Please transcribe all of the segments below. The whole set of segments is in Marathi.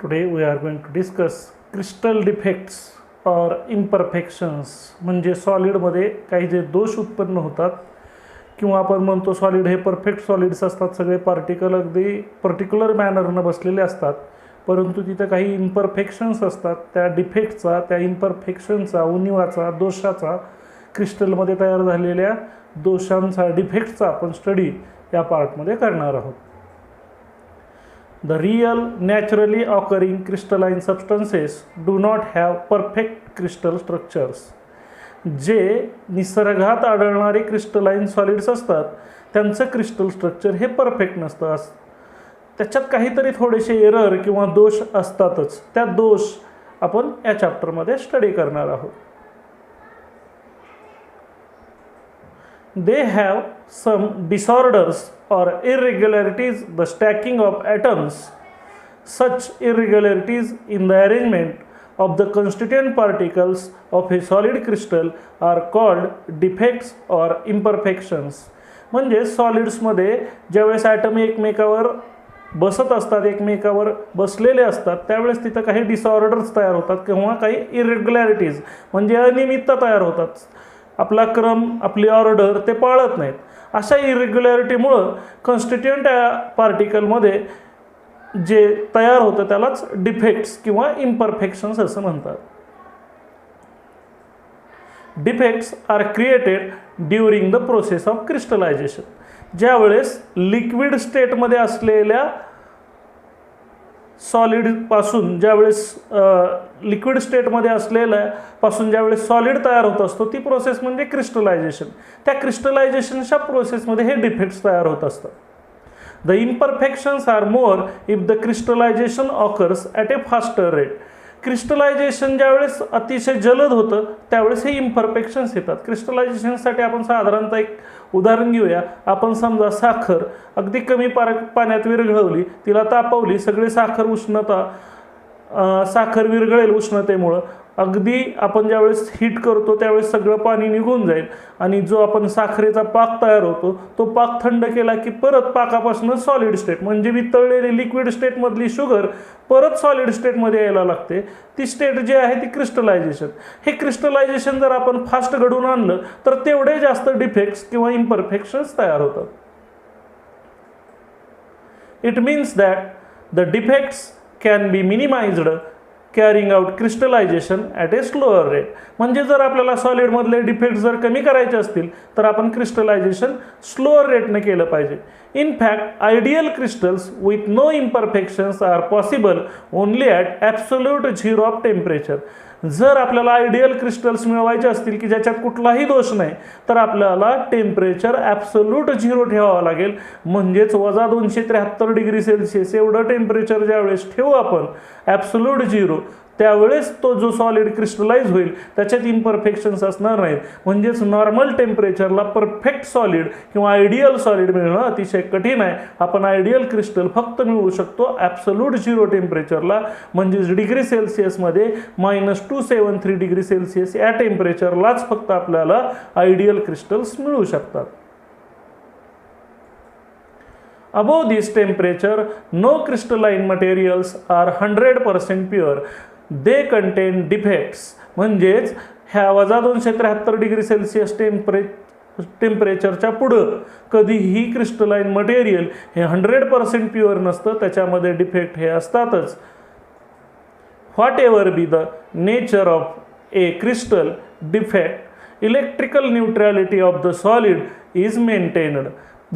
Today we are going to discuss crystal defects or imperfections म्हणजे सॉलिडमध्ये काही जे दोष उत्पन्न होतात किंवा आपण म्हणतो सॉलिड हे परफेक्ट सॉलिड्स असतात, सगळे पार्टिकल अगदी पर्टिक्युलर मॅनरनं बसलेले असतात, परंतु तिथे काही इम्परफेक्शन्स असतात. त्या डिफेक्टचा, त्या इम्परफेक्शनचा, उणिवाचा, दोषाचा, क्रिस्टलमध्ये तयार झालेल्या दोषांचा, डिफेक्टचा आपण स्टडी या पार्टमध्ये करणार आहोत. The real naturally occurring crystalline substances do not have perfect crystal structures. जे निसर्गात आढळणारे क्रिस्टलाइन सॉलिड्स असतात त्यांचं क्रिस्टल स्ट्रक्चर हे परफेक्ट नसतं. त्याच्यात काहीतरी थोडेसे एरर किंवा दोष असतातच. त्या दोष आपण या चॅप्टरमध्ये स्टडी करणार आहोत. They have some disorders or irregularities the stacking of atoms. Such irregularities in the arrangement of the constituent particles of a solid crystal are called defects or imperfections. म्हणजे सॉलिड्समध्ये ज्यावेळेस ॲटम एकमेकावर बसत असतात, एकमेकावर बसलेले असतात, त्यावेळेस तिथं काही डिसऑर्डर्स तयार होतात किंवा काही इरेग्युलॅरिटीज म्हणजे अनियमितता तयार होतात. आपला क्रम, आपली ऑर्डर ते पाळत नाहीत. अशा इरेग्युलॅरिटीमुळं कॉन्स्टिट्युएंट पार्टिकलमध्ये जे तयार होतं त्यालाच डिफेक्ट्स किंवा इम्परफेक्शन्स असं म्हणतात. Defects are created during the process of crystallization. ज्यावेळेस लिक्विड स्टेटमध्ये असलेल्या सॉलिडपासून, ज्यावेळेस लिक्विड स्टेटमध्ये असलेल्यापासून ज्यावेळेस सॉलिड तयार होत असतो ती प्रोसेस म्हणजे क्रिस्टलायझेशन. त्या क्रिस्टलायझेशनच्या प्रोसेसमध्ये हे डिफेक्ट्स तयार होत असतात. The imperfections are more if the crystallisation occurs at a faster rate. Crystallisation ज्यावेळेस अतिशय जलद होतं त्यावेळेस हे इम्परफेक्शन्स येतात. क्रिस्टलायझेशनसाठी आपण साधारणतः एक उदाहरण घेऊया. आपण समजा साखर अगदी कमी पाण्यात विरघळवली, तिला तापवली, सगळे साखर विरघळेल उष्णतेमुळं. अगदी आपण ज्यावेळेस हीट करतो त्यावेळेस सगळं पाणी निघून जाईल आणि जो आपण साखरेचा पाक तयार होतो तो पाक थंड केला की परत पाकापासून सॉलिड स्टेट म्हणजे वितळलेली लिक्विड स्टेटमधली शुगर परत सॉलिड स्टेटमध्ये यायला लागते. ती स्टेट जी आहे ती क्रिस्टलायझेशन. हे क्रिस्टलायझेशन जर आपण फास्ट घडवून आणलं तर तेवढे जास्त डिफेक्ट्स किंवा इम्परफेक्शन्स तयार होतात. It means that the defects can be minimized carrying out crystallization at a slower rate. म्हणजे जर आपल्याला सॉलिडमधले डिफेक्ट जर कमी करायचे असतील तर आपण क्रिस्टलायझेशन स्लोअर रेटने केलं पाहिजे. In fact ideal crystals with no imperfections are possible only at absolute zero of temperature. जर आपल्याला आयडियल क्रिस्टल्स मिळवायचे असतील की ज्याच्यात कुठलाही दोष नाही तर आपल्याला टेम्परेचर ॲब्सोल्यूट झिरो ठेवावं लागेल. म्हणजेच वजा 273 डिग्री सेल्सिअस एवढं टेम्परेचर ज्यावेळेस ठेवू आपण ॲब्सोल्यूट झिरो, त्यावेळेस तो जो सॉलिड क्रिस्टलाइज होईल त्याच्यात इम्परफेक्शन्स असणार नाहीत. म्हणजेच नॉर्मल टेम्परेचरला परफेक्ट सॉलिड किंवा आयडियल सॉलिड मिळणं अतिशय कठीण आहे. आपण आयडियल क्रिस्टल फक्त मिळवू शकतो ॲब्सोल्यूट झिरो टेम्परेचरला, म्हणजेच डिग्री सेल्सिअसमध्ये -273 डिग्री सेल्सिअस या टेम्परेचरलाच फक्त आपल्याला आयडियल क्रिस्टल्स मिळू शकतात. Above this temperature, no crystalline materials are 100% pure. They contain defects. म्हणजेच ह्या वजा 273 डिग्री सेल्सिअस टेम्परेचरच्या पुढं कधीही क्रिस्टलाइन मटेरियल हे 100% प्युअर नसतं, त्याच्यामध्ये डिफेक्ट हे असतातच. What ever be the nature of A crystal defect, electrical neutrality of the solid is maintained.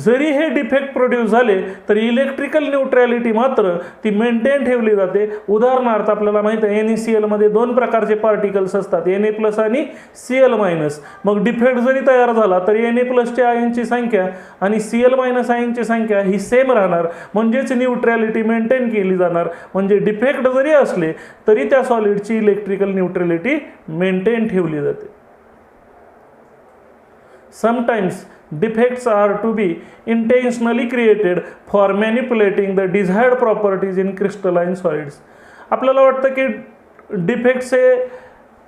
जरी हे डिफेक्ट प्रोड्यूस झाले तरी इलेक्ट्रिकल न्यूट्रॅलिटी मात्र ती मेंटेन ठेवली जाते. उदाहरणार्थ आपल्याला माहीत आहे NaCl दोन प्रकारचे पार्टिकल्स असतात, Na+ आणि Cl-. मग डिफेक्ट जरी तयार झाला तरी Na+ आयनची संख्या आणि Cl- आयनची संख्या ही सेम राहणार, म्हणजेच न्यूट्रॅलिटी मेंटेन केली जाणार. म्हणजे डिफेक्ट जरी असले तरी त्या सॉलिडची इलेक्ट्रिकल न्यूट्रॅलिटी मेंटेन ठेवली जाते. Sometimes defects are to be intentionally created for manipulating the desired properties in crystalline solids. आपल्याला वाटतं की डिफेक्ट्स हे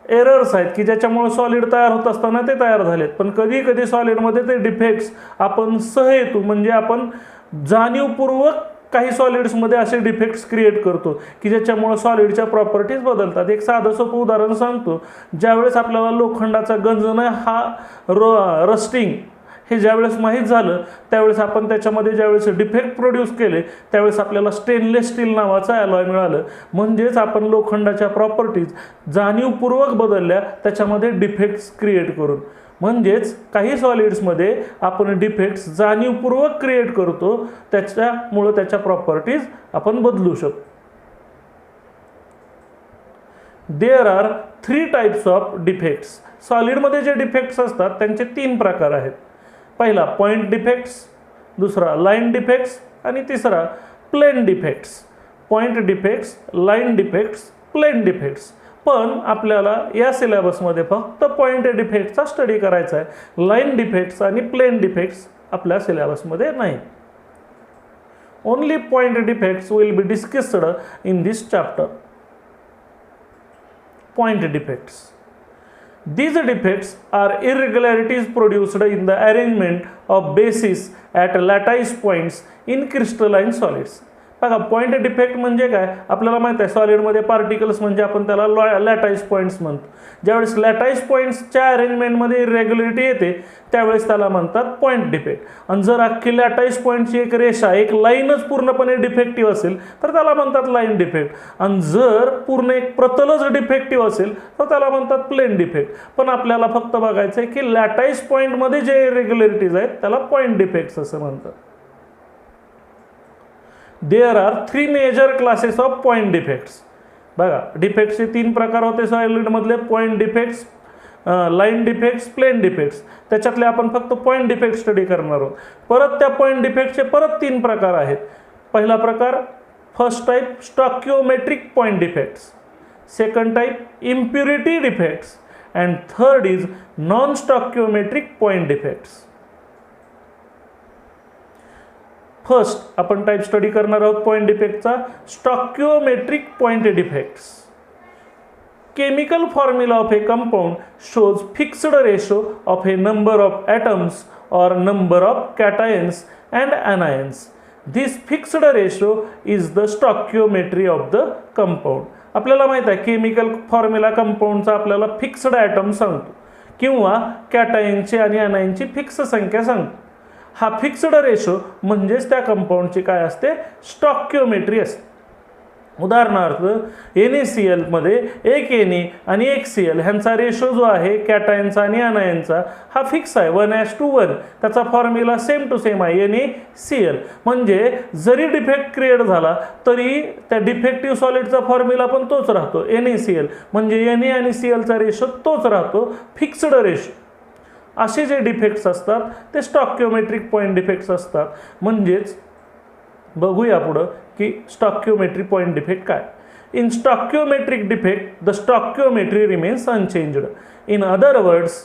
एरर्स आहेत की ज्याच्यामुळे सॉलिड तयार होत असताना ते तयार झालेत, पण कधी कधी सॉलिडमध्ये ते डिफेक्ट्स आपण सहहेतू म्हणजे आपण जाणीवपूर्वक काही सॉलिड्समध्ये असे डिफेक्ट्स क्रिएट करतो की ज्याच्यामुळं सॉलिडच्या प्रॉपर्टीज बदलतात. एक साधं सोपं उदाहरण सांगतो. ज्यावेळेस आपल्याला लोखंडाचा गंजणं हा रस्टिंग हे ज्यावेळेस माहीत झालं त्यावेळेस आपण त्याच्यामध्ये ज्यावेळेस डिफेक्ट प्रोड्यूस केले त्यावेळेस आपल्याला स्टेनलेस स्टील नावाचं ॲलॉय मिळालं. म्हणजेच आपण लोखंडाच्या प्रॉपर्टीज जाणीवपूर्वक बदलल्या त्याच्यामध्ये डिफेक्ट्स क्रिएट करून. म्हणजेच काही सॉलिड्समध्ये आपण डिफेक्ट्स जाणीवपूर्वक क्रिएट करतो, त्याच्यामुळं त्याच्या प्रॉपर्टीज आपण बदलू शकतो. There are 3 types of defects. सॉलिडमध्ये जे डिफेक्ट्स असतात त्यांचे 3 प्रकार आहेत. पहिला पॉइंट डिफेक्ट्स, दुसरा लाईन डिफेक्ट्स आणि तिसरा plane defects. Point defects, line defects, plane defects. पण आपल्याला या सिलेबसमध्ये फक्त पॉइंट डिफेक्ट्सचा स्टडी करायचा आहे. लाईन डिफेक्ट्स आणि प्लेन डिफेक्ट्स आपल्या सिलेबसमध्ये नाही. Only point defects will be discussed in this chapter. Point defects. These defects are irregularities produced in the arrangement of bases at lattice points in crystalline solids. बघा, पॉईंट डिफेक्ट म्हणजे काय आपल्याला माहिती आहे. सॉलिडमध्ये पार्टिकल्स म्हणजे आपण त्याला लॅटाईस पॉईंट्स म्हणतो. ज्यावेळेस लॅटाईस पॉईंट्सच्या अरेंजमेंटमध्ये इरेग्युलरिटी येते त्यावेळेस त्याला म्हणतात पॉईंट डिफेक्ट. आणि जर अख्खी लॅटाईस पॉईंटची एक रेषा, एक लाईनच पूर्णपणे डिफेक्टिव्ह असेल तर त्याला म्हणतात लाईन डिफेक्ट. आणि जर पूर्ण एक प्रतलच डिफेक्टिव्ह असेल तर त्याला म्हणतात प्लेन डिफेक्ट. पण आपल्याला फक्त बघायचं आहे की लॅटाईस पॉईंटमध्ये जे इरेग्युलरिटीज आहेत त्याला पॉईंट डिफेक्ट्स असं म्हणतात. There are 3 major classes of point defects. बघा, डिफेक्ट्सचे 3 प्रकार होते सॉलिडमधले. Point defects, line defects, plane defects. त्याच्यातले आपण फक्त पॉइंट डिफेक्ट स्टडी करणार आहोत. परत त्या पॉइंट डिफेक्टचे परत 3 प्रकार आहेत. पहिला प्रकार first type stoichiometric point defects, second type impurity defects and third is non stoichiometric point defects. First आपण टाइप स्टडी करणार आहोत पॉइंट डिफेक्टचा, stoichiometric point defects. Chemical formula of a compound shows fixed ratio of a number of atoms or number of cations and anions. This fixed ratio is the stoichiometry of the compound. आपल्याला माहित आहे केमिकल फॉर्म्युला कंपाऊंडचा आपल्याला फिक्स्ड ॲटम सांगतो किंवा कॅटायनची आणि अनायनची फिक्स संख्या सांगतो. हा फिक्स्ड रेशो म्हणजेच त्या कंपाऊंडची काय असते, स्टॉकिओमेट्री असते. उदाहरणार्थ NaCl मध्ये एक Na आणि एक Cl ह्यांचा रेशो जो आहे कॅटायनचा आणि अनायनचा हा फिक्स आहे 1:1. त्याचा फॉर्म्युला सेम टू सेम आहे NaCl. म्हणजे जरी डिफेक्ट क्रिएट झाला तरी त्या डिफेक्टिव्ह सॉलिडचा फॉर्म्युला पण तोच राहतो NaCl. म्हणजे Na आणि Clचा रेशो तोच राहतो, फिक्स्ड रेशो. असे जे डिफेक्ट्स असतात ते स्टॉकिओमेट्रिक पॉइंट डिफेक्ट्स असतात. म्हणजेच बघूया पुढं की स्टॉकिओमेट्री पॉइंट डिफेक्ट काय. In stoichiometric defect the stoichiometry remains unchanged. In other words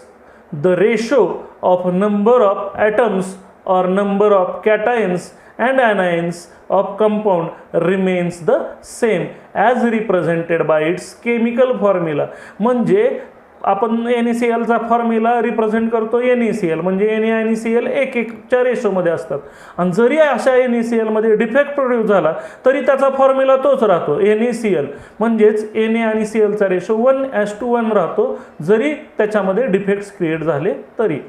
the ratio of number of atoms or number of cations and anions of compound remains the same as represented by its chemical formula. म्हणजे आपण NaCl चा फॉर्म्युला रिप्रेझेंट करतो NaCl. म्हणजे Na आणि Cl 1:1च्या रेशोमध्ये असतात. आणि जरी अशा NaCl मध्ये डिफेक्ट प्रोड्यूस झाला तरी त्याचा फॉर्म्युला तोच राहतो NaCl. म्हणजेच Na आणि Cl चा रेशो 1:1 राहतो जरी त्याच्यामध्ये डिफेक्ट्स क्रिएट झाले तरी.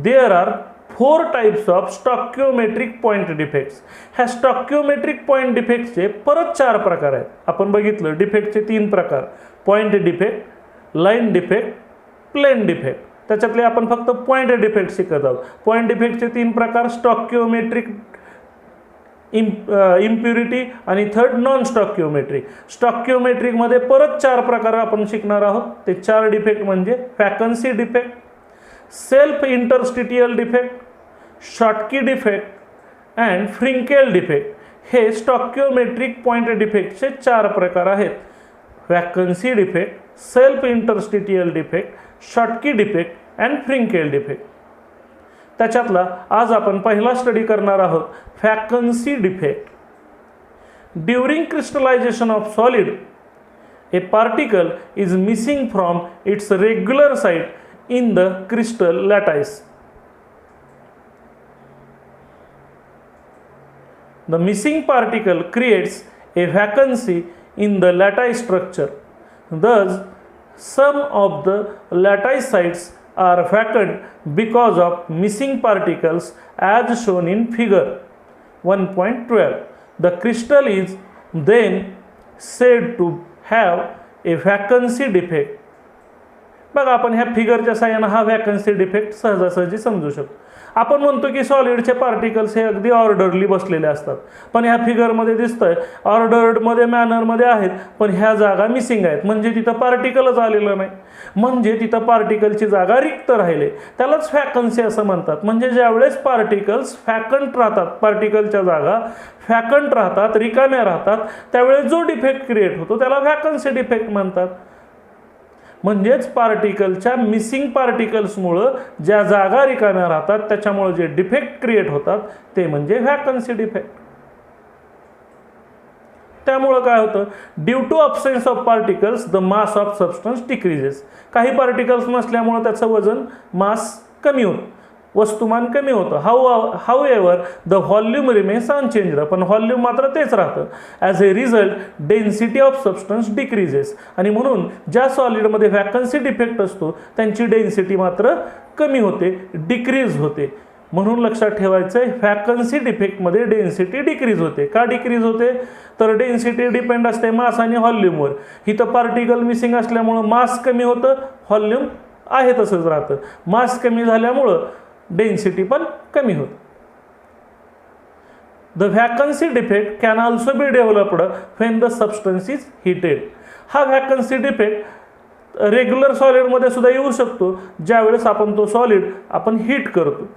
There are 4 types of stoichiometric point defects. ह्या स्टॉकिओमेट्रिक पॉइंट डिफेक्टचे परत 4 प्रकार आहेत. आपण बघितलं डिफेक्टचे 3 प्रकार, point defect, line defect, plane defect. त्याच्यातले आपण फक्त पॉइंट डिफेक्ट शिकत आहोत. पॉइंट डिफेक्टचे 3 प्रकार स्टॉकिओमेट्रिक, इम्प्युरिटी आणि थर्ड नॉन स्टॉकिओमेट्रिक. स्टॉकिओमेट्रिकमध्ये परत 4 प्रकार आपण शिकणार आहोत. ते 4 डिफेक्ट म्हणजे vacancy defect, self interstitial defect, Schottky defect and Frenkel defect. हे स्टॉकिओमेट्रिक पॉइंट डिफेक्टचे 4 प्रकार आहेत. Vacancy defect, self interstitial defect, Schottky defect and Frenkel defect. त्याच्यातला आज आपण पहिला स्टडी करणार आहोत vacancy defect. During crystallisation of solid a particle is missing from its regular site in the crystal lattice. The missing particle creates a vacancy in the lattice structure. Thus, some of the lattice sites are vacant because of missing particles as shown in figure 1.12. The crystal is then said to have a vacancy defect. बघा आपण ह्या फिगरच्या साहाय्याने हा वॅकन्सी डिफेक्ट सहजासहजी समजू शकतो. आपण म्हणतो की सॉलिडचे पार्टिकल्स हे अगदी ऑर्डरली बसलेले असतात, पण ह्या फिगरमध्ये दिसतंय ऑर्डर्डमध्ये मॅनरमध्ये आहेत, पण ह्या जागा मिसिंग आहेत, म्हणजे तिथं पार्टिकलच आलेलं नाही, म्हणजे तिथं पार्टिकलची जागा रिक्त राहिले, त्यालाच वॅकन्सी असं म्हणतात. म्हणजे ज्यावेळेस पार्टिकल्स फॅकंट राहतात, पार्टिकलच्या जागा फॅकंट राहतात, रिकाम्या राहतात, त्यावेळेस जो डिफेक्ट क्रिएट होतो त्याला वॅकन्सी डिफेक्ट म्हणतात. म्हणजेच पार्टिकलच्या मिसिंग पार्टिकल्समुळं ज्या जागा रिकाम्या राहतात त्याच्यामुळे जे डिफेक्ट क्रिएट होतात ते म्हणजे वॅकन्सी डिफेक्ट. त्यामुळं काय होतं, due to absence of particles the mass of substance decreases. काही पार्टिकल्स नसल्यामुळं त्याचं वजन मास कमी होतं, वस्तुमान कमी होतं. However the volume remains unchanged, पण व्हॉल्यूम मात्र तेच राहतं. As a result density of substance decreases, आणि म्हणून ज्या सॉलिडमध्ये वॅकन्सी डिफेक्ट असतो त्यांची डेन्सिटी मात्र कमी होते, डिक्रीज होते. म्हणून लक्षात ठेवायचं आहे, वॅकन्सी डिफेक्टमध्ये डेन्सिटी डिक्रीज होते. का डिक्रीज होते, तर डेन्सिटी डिपेंड असते मास आणि व्हॉल्यूमवर. इथं पार्टिकल मिसिंग असल्यामुळं मास कमी होतं, व्हॉल्यूम आहे तसंच राहतं. मास कमी झाल्यामुळं डेन्सिटी पण कमी होते. The vacancy defect can also be developed when the substance is heated. हा वॅकन्सी डिफेक्ट रेग्युलर सॉलिडमध्ये सुद्धा येऊ शकतो ज्यावेळेस आपण तो सॉलिड हीट करतो.